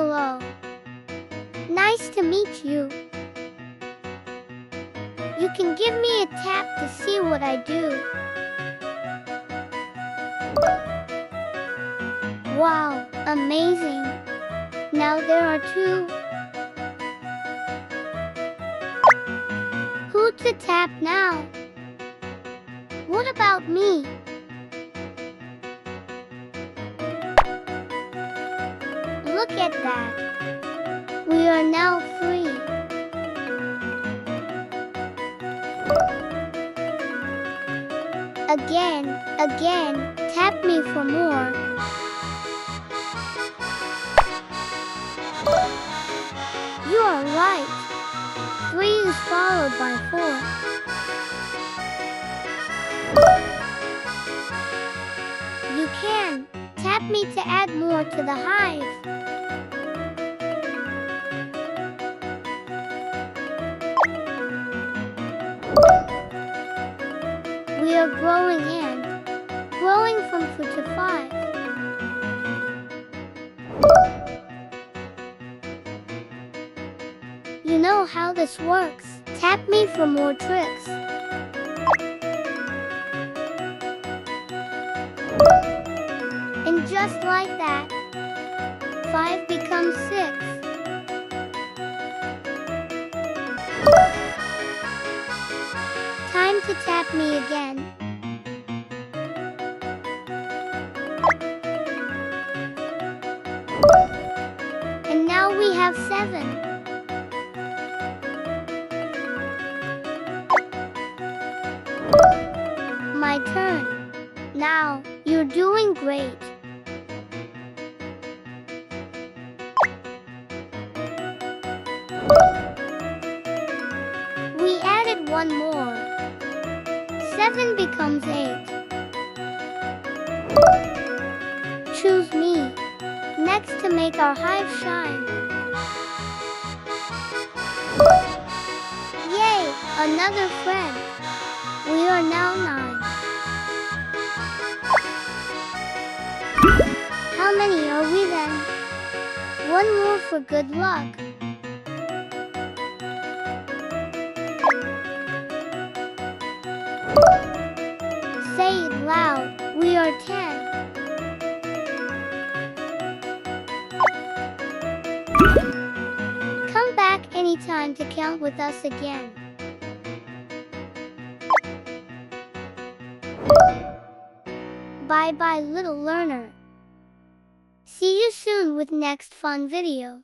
Hello. Nice to meet you. You can give me a tap to see what I do. Wow, amazing. Now there are 2. Who to tap now? What about me? Look at that. We are now 3. Again, tap me for more. You are right. 3 is followed by 4. You can tap me to add more to the hive. We are growing from 2 to 5. You know how this works. Tap me for more tricks. And just like that, 5 becomes 6. Time to tap me again. And now we have 7. My turn. Now, you're doing great. We added 1 more. 7 becomes 8. Choose me next to make our hive shine. Yay! Another friend. We are now 9. How many are we then? 1 more for good luck. Say it loud. We are 10. Come back anytime to count with us again. Bye bye little learner. See you soon with next fun video.